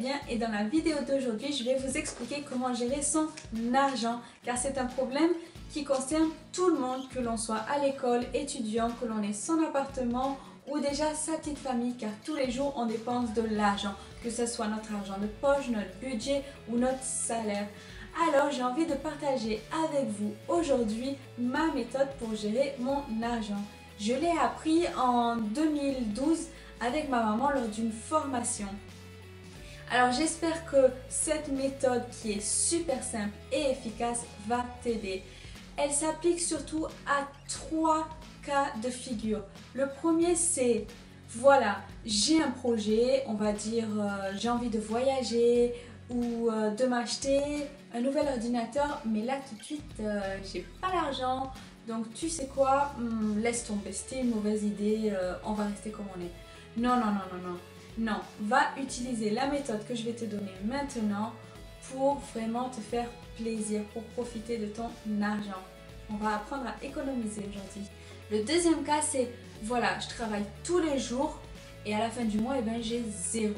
bien et dans la vidéo d'aujourd'hui, je vais vous expliquer comment gérer son argent car c'est un problème qui concerne tout le monde, que l'on soit à l'école, étudiant, que l'on ait son appartement ou déjà sa petite famille car tous les jours on dépense de l'argent, que ce soit notre argent de poche, notre budget ou notre salaire. Alors j'ai envie de partager avec vous aujourd'hui ma méthode pour gérer mon argent. Je l'ai appris en 2012 avec ma maman lors d'une formation. Alors j'espère que cette méthode qui est super simple et efficace va t'aider. Elle s'applique surtout à 3 cas de figure. Le premier c'est, voilà, j'ai un projet, on va dire j'ai envie de voyager ou de m'acheter un nouvel ordinateur, mais là tout de suite j'ai pas l'argent, donc tu sais quoi, laisse tomber, c'était une mauvaise idée, on va rester comme on est. Non, non, non, non, non. Non, va utiliser la méthode que je vais te donner maintenant pour vraiment te faire plaisir, pour profiter de ton argent. On va apprendre à économiser aujourd'hui. Le deuxième cas, c'est, voilà, je travaille tous les jours et à la fin du mois, eh ben, j'ai 0.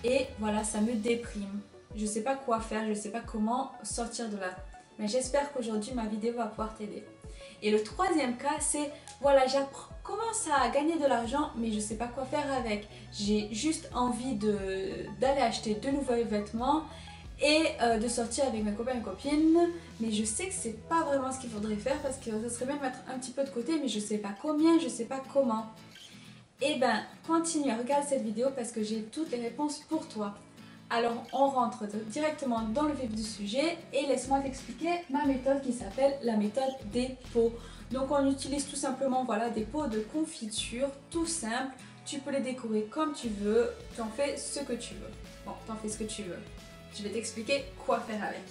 Et voilà, ça me déprime. Je ne sais pas quoi faire, je ne sais pas comment sortir de là. Mais j'espère qu'aujourd'hui, ma vidéo va pouvoir t'aider. Et le troisième cas, c'est, voilà, commence à gagner de l'argent, mais je ne sais pas quoi faire avec. J'ai juste envie d'aller acheter de nouveaux vêtements et de sortir avec mes copains et copines. Mais je sais que c'est pas vraiment ce qu'il faudrait faire parce que ça serait bien de mettre un petit peu de côté, mais je ne sais pas combien, je ne sais pas comment. Eh ben, continue à regarder cette vidéo parce que j'ai toutes les réponses pour toi. Alors on rentre directement dans le vif du sujet et laisse-moi t'expliquer ma méthode qui s'appelle la méthode des pots. Donc on utilise tout simplement, voilà, des pots de confiture tout simple. Tu peux les décorer comme tu veux, tu en fais ce que tu veux. Bon, tu en fais ce que tu veux. Je vais t'expliquer quoi faire avec.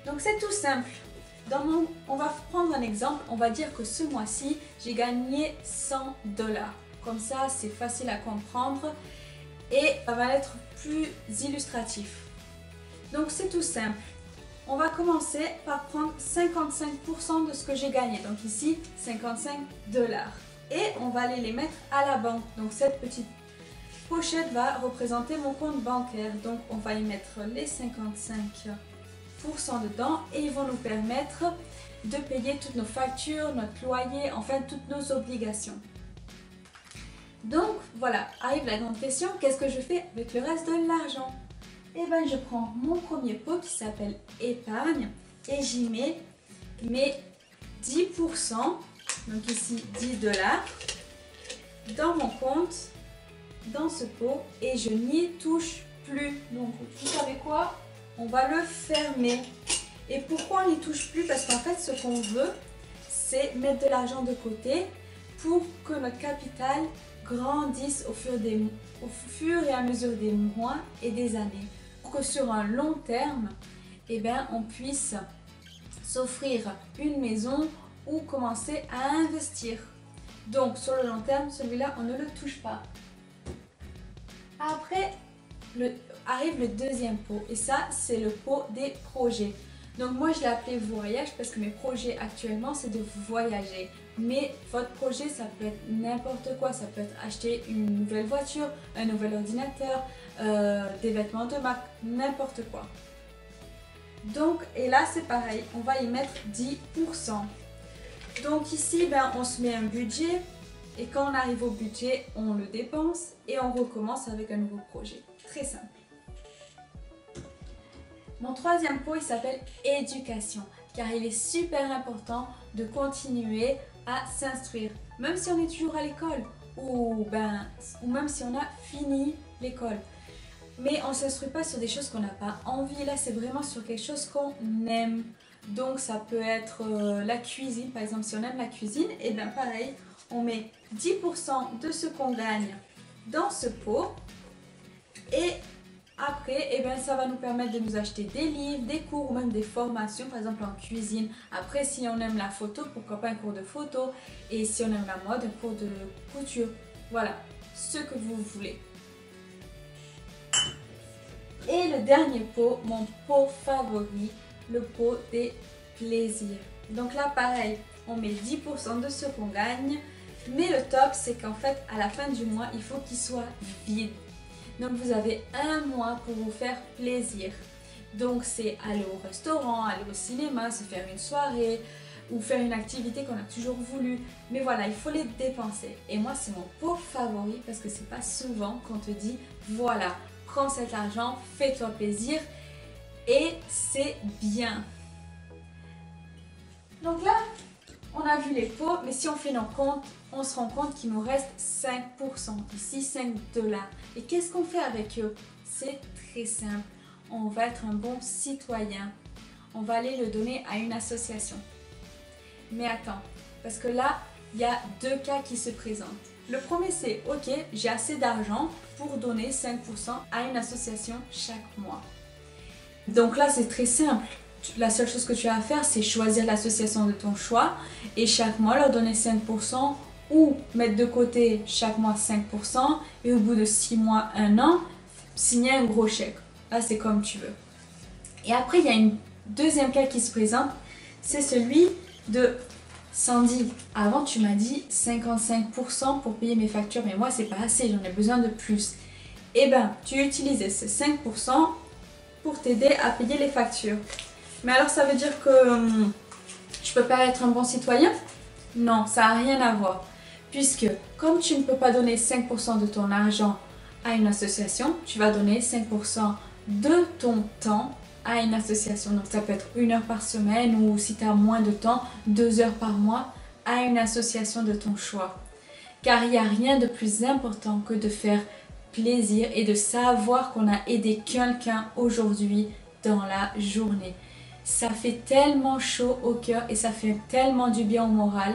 Donc c'est tout simple. On va prendre un exemple, on va dire que ce mois-ci j'ai gagné 100 $. Comme ça c'est facile à comprendre. Et ça va être plus illustratif. Donc c'est tout simple. On va commencer par prendre 55% de ce que j'ai gagné. Donc ici, 55 $. Et on va aller les mettre à la banque. Donc cette petite pochette va représenter mon compte bancaire. Donc on va y mettre les 55% dedans. Et ils vont nous permettre de payer toutes nos factures, notre loyer, enfin toutes nos obligations. Donc voilà, arrive la grande question, qu'est-ce que je fais avec le reste de l'argent? Eh bien je prends mon premier pot qui s'appelle épargne et j'y mets mes 10%, donc ici 10 $, dans mon compte, dans ce pot et je n'y touche plus. Donc vous savez quoi? On va le fermer. Et pourquoi on n'y touche plus? Parce qu'en fait ce qu'on veut, c'est mettre de l'argent de côté pour que notre capital grandissent au fur et à mesure des mois et des années. Pour que sur un long terme, eh ben, on puisse s'offrir une maison ou commencer à investir. Donc sur le long terme, celui-là, on ne le touche pas. Après, arrive le deuxième pot et ça, c'est le pot des projets. Donc moi je l'ai appelé voyage parce que mes projets actuellement c'est de voyager. Mais votre projet ça peut être n'importe quoi, ça peut être acheter une nouvelle voiture, un nouvel ordinateur, des vêtements de marque, n'importe quoi. Donc et là c'est pareil, on va y mettre 10%. Donc ici ben, on se met un budget et quand on arrive au budget on le dépense et on recommence avec un nouveau projet. Très simple. Mon troisième pot, il s'appelle éducation, car il est super important de continuer à s'instruire, même si on est toujours à l'école ou même si on a fini l'école. Mais on ne s'instruit pas sur des choses qu'on n'a pas envie, là c'est vraiment sur quelque chose qu'on aime. Donc ça peut être la cuisine, par exemple si on aime la cuisine, et bien pareil, on met 10% de ce qu'on gagne dans ce pot et après, eh bien, ça va nous permettre de nous acheter des livres, des cours ou même des formations, par exemple en cuisine. Après, si on aime la photo, pourquoi pas un cours de photo. Et si on aime la mode, un cours de couture. Voilà, ce que vous voulez. Et le dernier pot, mon pot favori, le pot des plaisirs. Donc là, pareil, on met 10% de ce qu'on gagne. Mais le top, c'est qu'en fait, à la fin du mois, il faut qu'il soit vide. Donc vous avez un mois pour vous faire plaisir. Donc c'est aller au restaurant, aller au cinéma, se faire une soirée ou faire une activité qu'on a toujours voulu. Mais voilà, il faut les dépenser. Et moi c'est mon pot favori parce que c'est pas souvent qu'on te dit voilà, prends cet argent, fais-toi plaisir et c'est bien. Donc là, on a vu les pots, mais si on fait nos comptes, on se rend compte qu'il nous reste 5%, ici 5 $. Et qu'est-ce qu'on fait avec eux? C'est très simple. On va être un bon citoyen. On va aller le donner à une association. Mais attends, parce que là, il y a deux cas qui se présentent. Le premier, c'est ok, j'ai assez d'argent pour donner 5% à une association chaque mois. Donc là, c'est très simple. La seule chose que tu as à faire, c'est choisir l'association de ton choix et chaque mois leur donner 5% ou mettre de côté chaque mois 5% et au bout de 6 mois, 1 an, signer un gros chèque. Là, c'est comme tu veux. Et après, il y a une deuxième cas qui se présente, c'est celui de Sandy. Avant, tu m'as dit 55% pour payer mes factures, mais moi, c'est pas assez, j'en ai besoin de plus. Eh bien, tu utilisais ces 5% pour t'aider à payer les factures. Mais alors ça veut dire que je peux pas être un bon citoyen? Non, ça n'a rien à voir. Puisque comme tu ne peux pas donner 5% de ton argent à une association, tu vas donner 5% de ton temps à une association. Donc ça peut être 1 heure par semaine ou si tu as moins de temps, 2 heures par mois à une association de ton choix. Car il n'y a rien de plus important que de faire plaisir et de savoir qu'on a aidé quelqu'un aujourd'hui dans la journée. Ça fait tellement chaud au cœur et ça fait tellement du bien au moral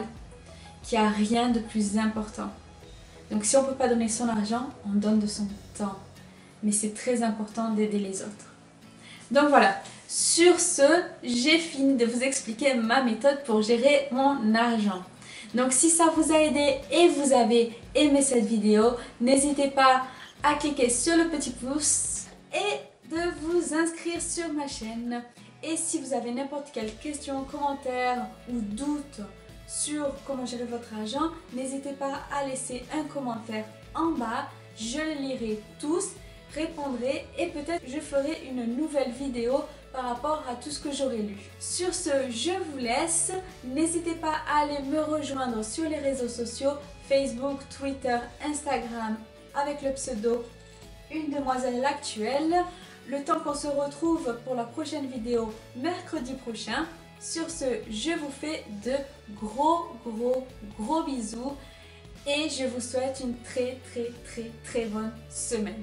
qu'il n'y a rien de plus important. Donc si on ne peut pas donner son argent, on donne de son temps. Mais c'est très important d'aider les autres. Donc voilà, sur ce, j'ai fini de vous expliquer ma méthode pour gérer mon argent. Donc si ça vous a aidé et vous avez aimé cette vidéo, n'hésitez pas à cliquer sur le petit pouce et de vous inscrire sur ma chaîne. Et si vous avez n'importe quelle question, commentaire ou doute sur comment gérer votre argent, n'hésitez pas à laisser un commentaire en bas. Je les lirai tous, répondrai et peut-être je ferai une nouvelle vidéo par rapport à tout ce que j'aurai lu. Sur ce, je vous laisse. N'hésitez pas à aller me rejoindre sur les réseaux sociaux, Facebook, Twitter, Instagram avec le pseudo Une Demoiselle Actuelle. Le temps qu'on se retrouve pour la prochaine vidéo mercredi prochain. Sur ce, je vous fais de gros bisous et je vous souhaite une très bonne semaine.